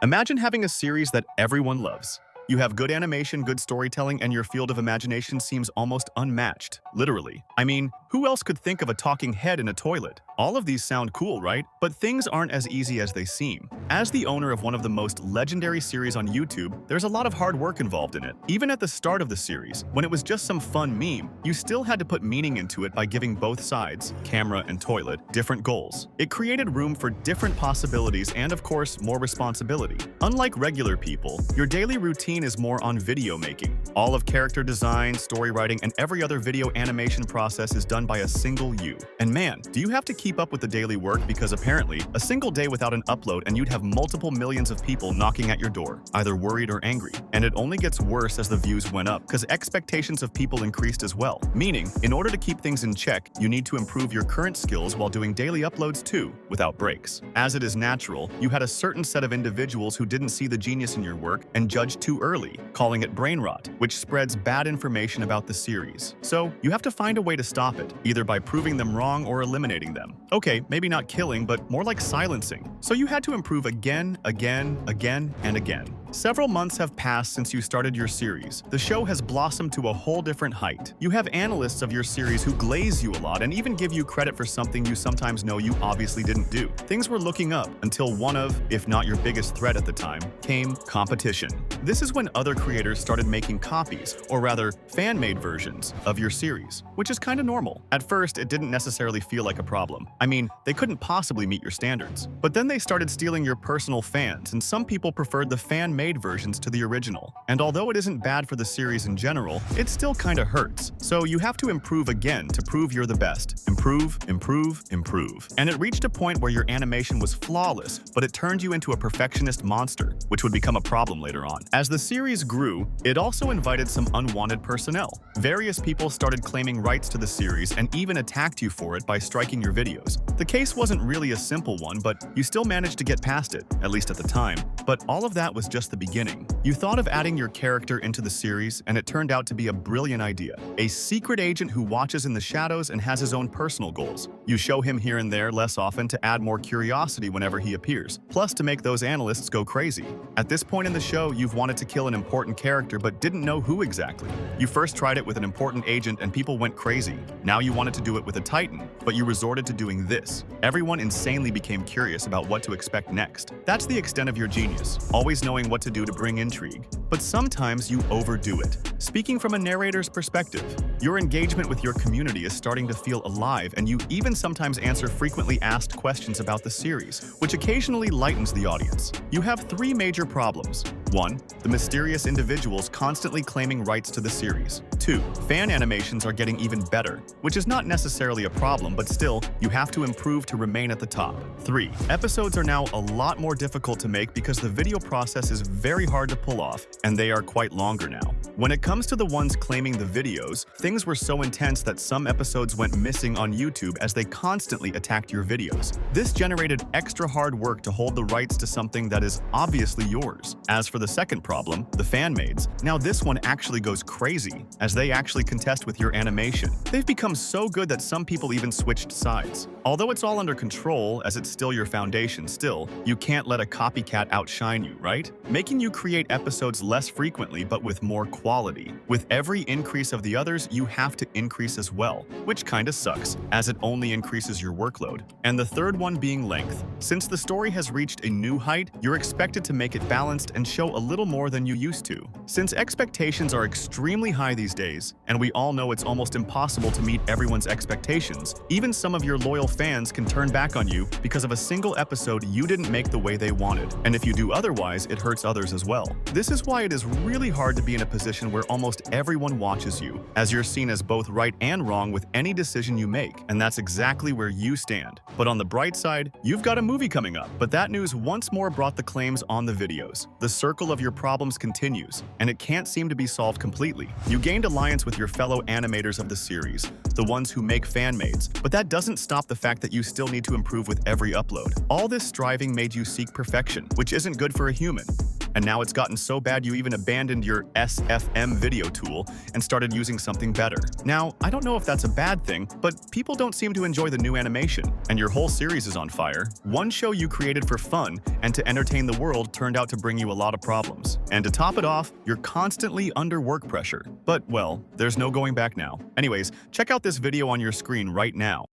Imagine having a series that everyone loves. You have good animation, good storytelling, and your field of imagination seems almost unmatched, literally. I mean, who else could think of a talking head in a toilet? All of these sound cool, right? But things aren't as easy as they seem. As the owner of one of the most legendary series on YouTube, there's a lot of hard work involved in it. Even at the start of the series, when it was just some fun meme, you still had to put meaning into it by giving both sides, camera and toilet, different goals. It created room for different possibilities and, of course, more responsibility. Unlike regular people, your daily routine is more on video making. All of character design, story writing, and every other video animation process is done by a single you. And man, do you have to keep up with the daily work, because apparently, a single day without an upload and you'd have multiple millions of people knocking at your door, either worried or angry. And it only gets worse as the views went up, because expectations of people increased as well. Meaning, in order to keep things in check, you need to improve your current skills while doing daily uploads too, without breaks. As it is natural, you had a certain set of individuals who didn't see the genius in your work and judged too early, calling it brain rot, which spreads bad information about the series. So, you have to find a way to stop it, either by proving them wrong or eliminating them. Okay, maybe not killing, but more like silencing. So you had to improve again, and again. Several months have passed since you started your series. The show has blossomed to a whole different height. You have analysts of your series who glaze you a lot and even give you credit for something you sometimes know you obviously didn't do. Things were looking up until one of, if not your biggest threat at the time, came competition. This is when other creators started making copies, or rather, fan-made versions, of your series, which is kind of normal. At first, it didn't necessarily feel like a problem. I mean, they couldn't possibly meet your standards. But then they started stealing your personal fans, and some people preferred the fan-made versions to the original. And although it isn't bad for the series in general, it still kinda hurts. So you have to improve again to prove you're the best. Improve. And it reached a point where your animation was flawless, but it turned you into a perfectionist monster, which would become a problem later on. As the series grew, it also invited some unwanted personnel. Various people started claiming rights to the series and even attacked you for it by striking your videos. The case wasn't really a simple one, but you still managed to get past it, at least at the time. But all of that was just the beginning. You thought of adding your character into the series, and it turned out to be a brilliant idea. A secret agent who watches in the shadows and has his own personal goals. You show him here and there less often to add more curiosity whenever he appears, plus to make those analysts go crazy. At this point in the show, you've wanted to kill an important character but didn't know who exactly. You first tried it with an important agent and people went crazy. Now you wanted to do it with a titan, but you resorted to doing this. Everyone insanely became curious about what to expect next. That's the extent of your genius, always knowing what to do to bring intrigue. But sometimes you overdo it. Speaking from a narrator's perspective, your engagement with your community is starting to feel alive, and you even sometimes answer frequently asked questions about the series, which occasionally lightens the audience. You have three major problems. 1. The mysterious individuals constantly claiming rights to the series. 2. Fan animations are getting even better, which is not necessarily a problem, but still, you have to improve to remain at the top. 3. Episodes are now a lot more difficult to make because the video process is very hard to pull off, and they are quite longer now. When it comes to the ones claiming the videos, things were so intense that some episodes went missing on YouTube as they constantly attacked your videos. This generated extra hard work to hold the rights to something that is obviously yours. As for the second problem, the fan-mades, now this one actually goes crazy, as they actually contest with your animation. They've become so good that some people even switched sides. Although it's all under control, as it's still your foundation still, you can't let a copycat outshine you, right? Making you create episodes less frequently but with more quality. With every increase of the others, you have to increase as well, which kinda sucks, as it only increases your workload. And the third one being length. Since the story has reached a new height, you're expected to make it balanced and show a little more than you used to. Since expectations are extremely high these days, and we all know it's almost impossible to meet everyone's expectations, even some of your loyal fans can turn back on you because of a single episode you didn't make the way they wanted. And if you do otherwise, it hurts others as well. This is why it is really hard to be in a position where almost everyone watches you, as you're seen as both right and wrong with any decision you make, and that's exactly where you stand. But on the bright side, you've got a movie coming up. But that news once more brought the claims on the videos. The circle of your problems continues, and it can't seem to be solved completely. You gained alliance with your fellow animators of the series, the ones who make fan-mades, but that doesn't stop the fact that you still need to improve with every upload. All this striving made you seek perfection, which isn't good for a human. And now it's gotten so bad you even abandoned your SFM video tool and started using something better. Now, I don't know if that's a bad thing, but people don't seem to enjoy the new animation, and your whole series is on fire. One show you created for fun and to entertain the world turned out to bring you a lot of problems. And to top it off, you're constantly under work pressure. But, well, there's no going back now. Anyways, check out this video on your screen right now.